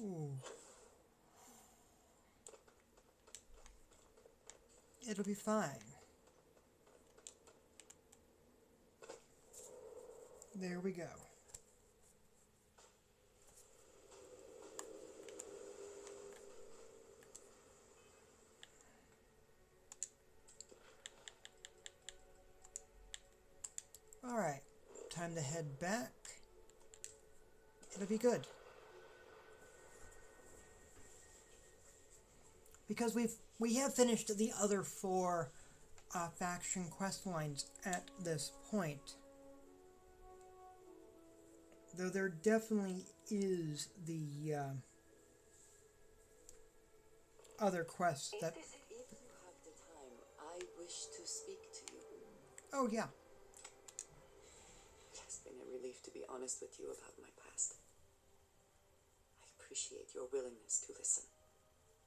Ooh. It'll be fine. There we go. Alright, time to head back. It'll be good. Because we have finished the other four faction quest lines at this point. Though there definitely is the other quests that... If you have the time, I wish to speak to you. Oh, yeah. It has been a relief to be honest with you about my past. I appreciate your willingness to listen.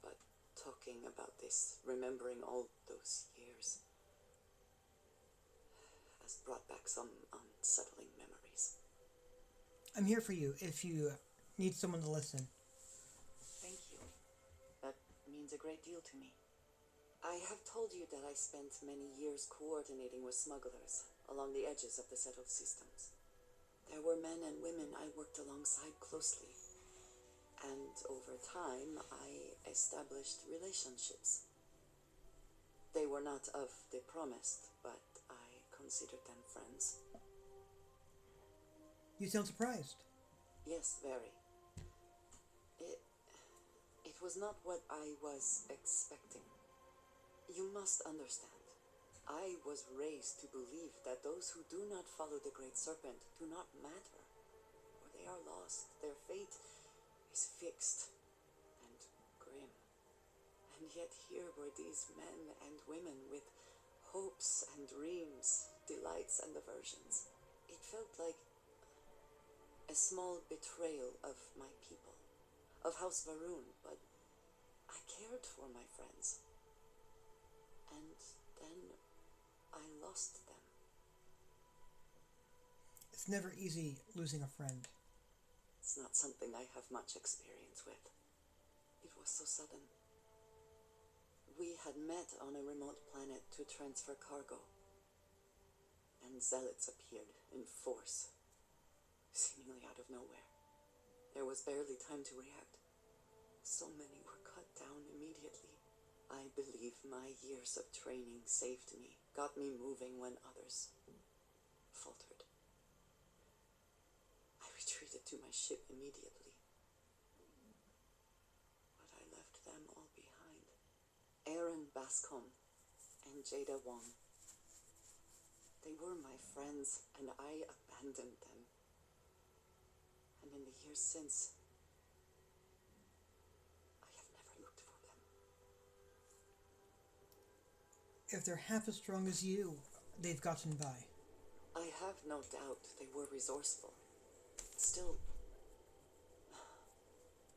But talking about this, remembering all those years, has brought back some unsettling memories. I'm here for you if you need someone to listen. Thank you. That means a great deal to me. I have told you that I spent many years coordinating with smugglers along the edges of the settled systems. There were men and women I worked alongside closely. And over time, I established relationships. They were not of the promised, but I considered them friends. You sound surprised. Yes, very. It was not what I was expecting. You must understand. I was raised to believe that those who do not follow the Great Serpent do not matter, or they are lost. Their fate is fixed and grim. And yet here were these men and women with hopes and dreams, delights and aversions. It felt like a small betrayal of my people, of House Varun, but I cared for my friends. And then I lost them. It's never easy losing a friend. It's not something I have much experience with. It was so sudden. We had met on a remote planet to transfer cargo, and zealots appeared in force, seemingly out of nowhere. There was barely time to react. So many were cut down immediately. I believe my years of training saved me, got me moving when others faltered. I retreated to my ship immediately, but I left them all behind. Aaron Bascom and Jada Wong. They were my friends, and I abandoned them. And in the years since, I have never looked for them. If they're half as strong as you, they've gotten by. I have no doubt they were resourceful. Still,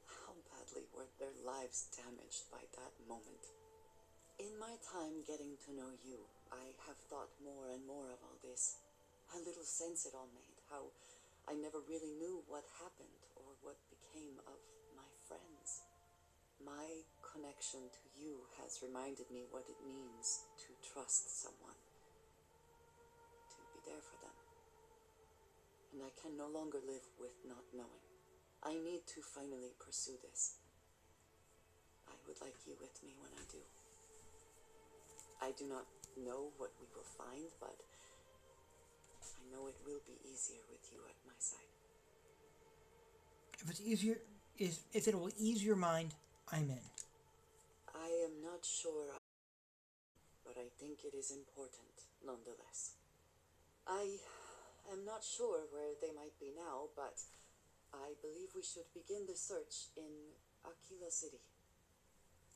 how badly were their lives damaged by that moment? In my time getting to know you, I have thought more and more of all this. How little sense it all made. How I never really knew what happened or what became of my friends. My connection to you has reminded me what it means to trust someone, to be there for them. And I can no longer live with not knowing. I need to finally pursue this. I would like you with me when I do. I do not know what we will find, but I know it will be easier with you at my side. If it's easier, if it will ease your mind, I'm in. I am not sure, but I think it is important nonetheless. I am not sure where they might be now, but I believe we should begin the search in Aquila City.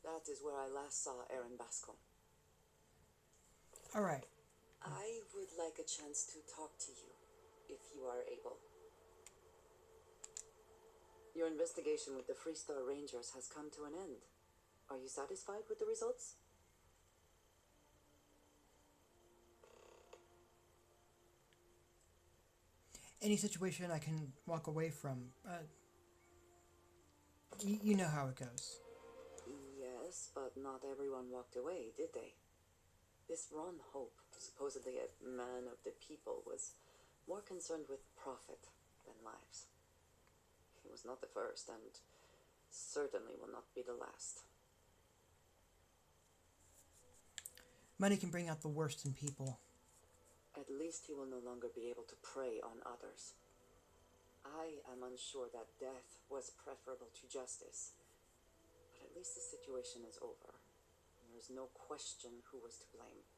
That is where I last saw Aaron Bascom. All right. I would like a chance to talk to you, if you are able. Your investigation with the Freestar Rangers has come to an end. Are you satisfied with the results? Any situation I can walk away from. You know how it goes. Yes, but not everyone walked away, did they? This Ron Hope, supposedly a man of the people, was more concerned with profit than lives. He was not the first, and certainly will not be the last. Money can bring out the worst in people. At least he will no longer be able to prey on others. I am unsure that death was preferable to justice, but at least the situation is over. There is no question who was to blame.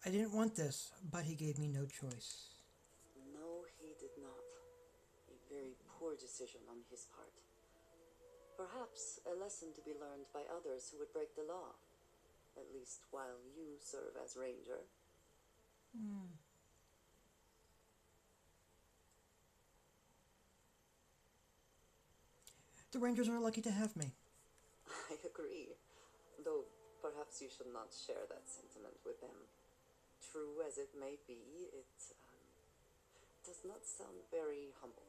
I didn't want this, but he gave me no choice. No, he did not. A very poor decision on his part. Perhaps a lesson to be learned by others who would break the law. At least while you serve as ranger. The Rangers are lucky to have me. I agree. Though perhaps you should not share that sentiment with them. True as it may be, it does not sound very humble.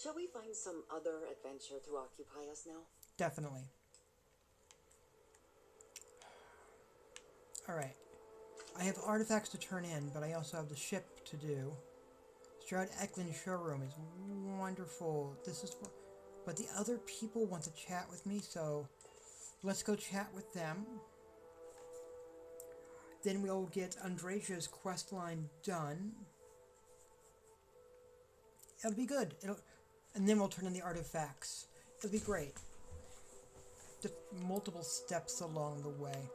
Shall we find some other adventure to occupy us now? Definitely. Alright. I have artifacts to turn in, but I also have the ship to do. Stroud Eklund's showroom is wonderful. This is for... But the other people want to chat with me, so let's go chat with them. Then we'll get Andresia's quest line done. It'll be good. And then we'll turn in the artifacts. It'll be great. Just multiple steps along the way.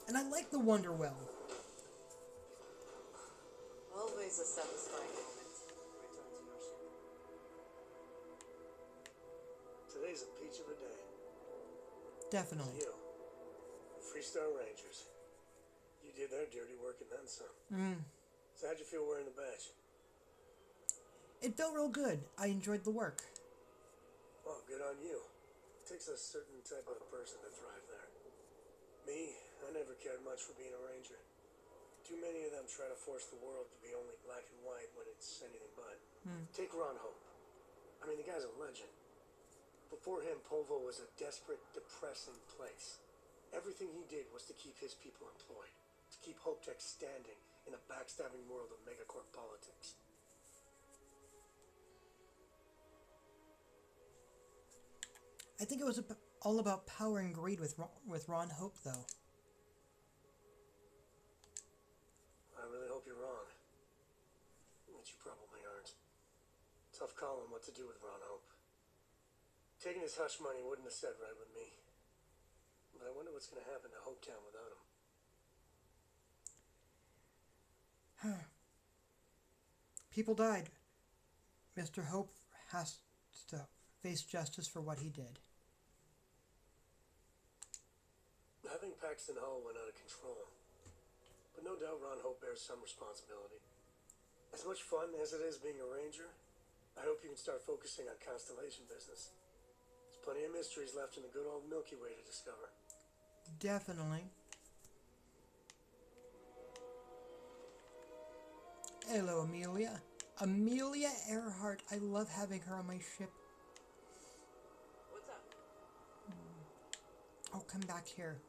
And I like the Wonder Well. Always a satisfying moment. Return to your ship. Today's a peach of a day. Definitely. You, Freestar Rangers. You did their dirty work and then some. So how'd you feel wearing the badge? It felt real good. I enjoyed the work. Well, good on you. It takes a certain type of person to thrive there. Me, I never cared much for being a ranger. Too many of them try to force the world to be only black and white when it's anything but. Take Ron Hope. I mean, the guy's a legend. Before him, Polvo was a desperate, depressing place. Everything he did was to keep his people employed, to keep Hope Tech standing in a backstabbing world of megacorp politics. I think it was all about power and greed with Ron Hope, though. I really hope you're wrong. But you probably aren't. Tough calling what to do with Ron Hope. Taking his hush money wouldn't have sat right with me. But I wonder what's going to happen to Hopetown without him. People died. Mr. Hope has to face justice for what he did. Having Paxton Hall went out of control. But no doubt Ron Hope bears some responsibility. As much fun as it is being a ranger, I hope you can start focusing on constellation business. There's plenty of mysteries left in the good old Milky Way to discover. Definitely. Hello, Amelia. Amelia Earhart. I love having her on my ship. What's up? Oh, come back here.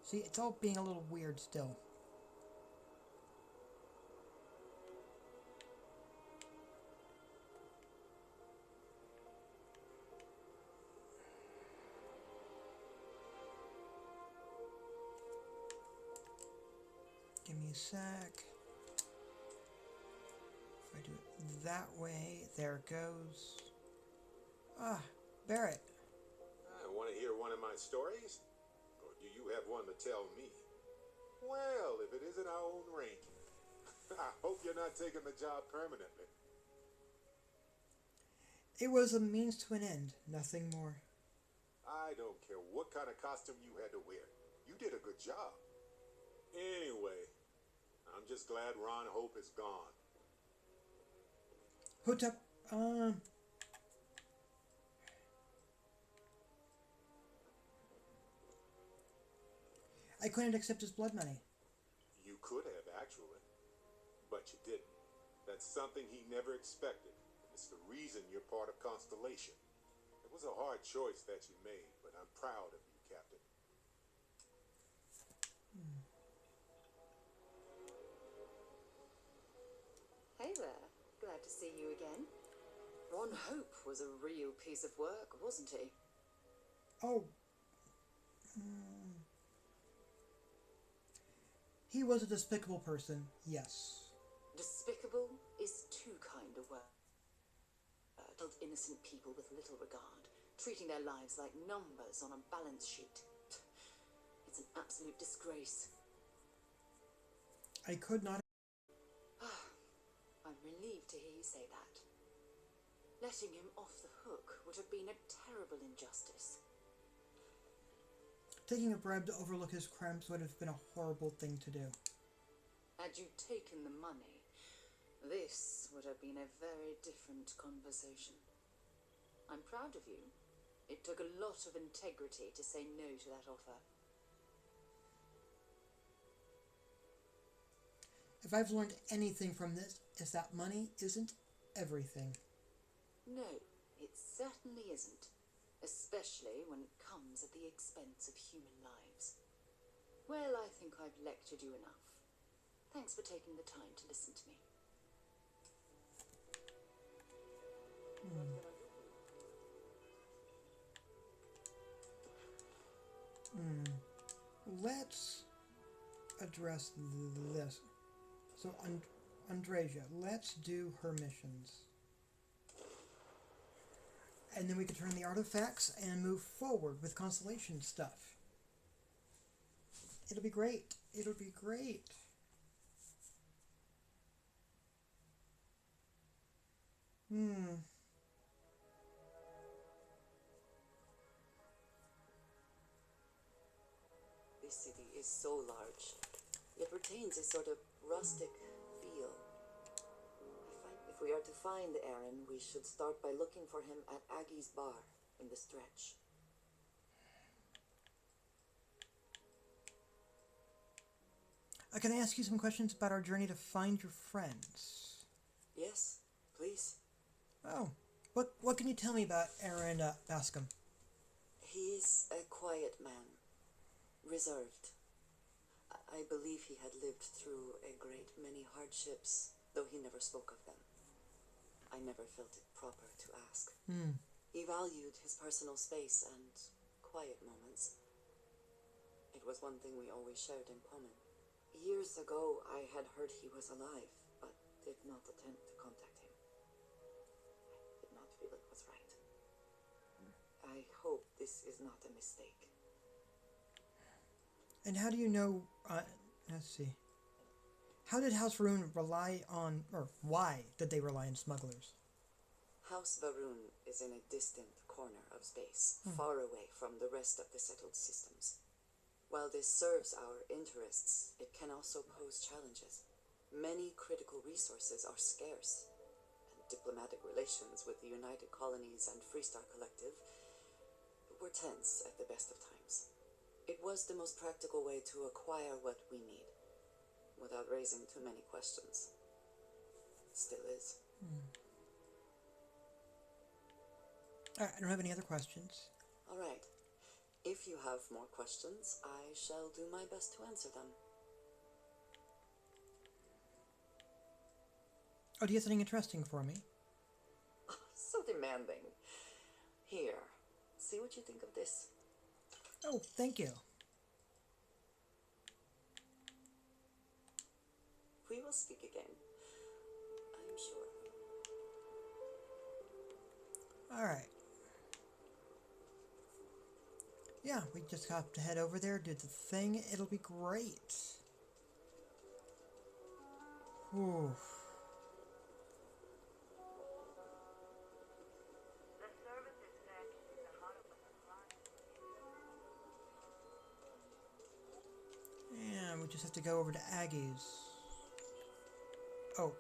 See, it's all being a little weird still. Give me a sec. If I do it that way, there it goes. Ah, Barrett. Want to hear one of my stories? Or do you have one to tell me? Well, if it isn't our own ranger. I hope you're not taking the job permanently. It was a means to an end, nothing more. I don't care what kind of costume you had to wear. You did a good job. Anyway, I'm just glad Ron Hope is gone. Hotep, I couldn't accept his blood money. You could have, actually, but you didn't. That's something he never expected. It's the reason you're part of Constellation. It was a hard choice that you made, but I'm proud of you, Captain. Hey there. Glad to see you again. Ron Hope was a real piece of work, wasn't he? Oh. He was a despicable person, yes. Despicable is too kind a word. Held innocent people with little regard, treating their lives like numbers on a balance sheet. It's an absolute disgrace. I could not. I'm relieved to hear you say that. Letting him off the hook would have been a terrible injustice. Taking a bribe to overlook his crimes would have been a horrible thing to do. Had you taken the money, this would have been a very different conversation. I'm proud of you. It took a lot of integrity to say no to that offer. If I've learned anything from this, is that money isn't everything. No, it certainly isn't. Especially when it comes at the expense of human lives. Well, I think I've lectured you enough. Thanks for taking the time to listen to me. Let's address this. So, Andreja, let's do her missions. And then we can turn the artifacts and move forward with Constellation stuff. It'll be great. It'll be great. This city is so large. It retains a sort of rustic feel. If we are to find Aaron, we should start by looking for him at Aggie's bar in the stretch. Can I ask you some questions about our journey to find your friends? Yes, please. Oh, what can you tell me about Aaron Bascom? He is a quiet man, reserved. I believe he had lived through a great many hardships, though he never spoke of them. I never felt it proper to ask. He valued his personal space and quiet moments. It was one thing we always shared in common. Years ago, I had heard he was alive, but did not attempt to contact him. I did not feel it was right. I hope this is not a mistake. And how do you know, let's see. How did House Varun rely on, or why did they rely on smugglers? House Varun is in a distant corner of space, far away from the rest of the settled systems. While this serves our interests, it can also pose challenges. Many critical resources are scarce, and diplomatic relations with the United Colonies and Freestar Collective were tense at the best of times. It was the most practical way to acquire what we need, without raising too many questions. Still is. I don't have any other questions. All right. If you have more questions, I shall do my best to answer them. Oh, do you have something interesting for me? So demanding. Here, see what you think of this. Oh, thank you. We will speak again, I'm sure. Alright. Yeah, we just have to head over there, do the thing. It'll be great. Whew. And we just have to go over to Aggie's. Oh,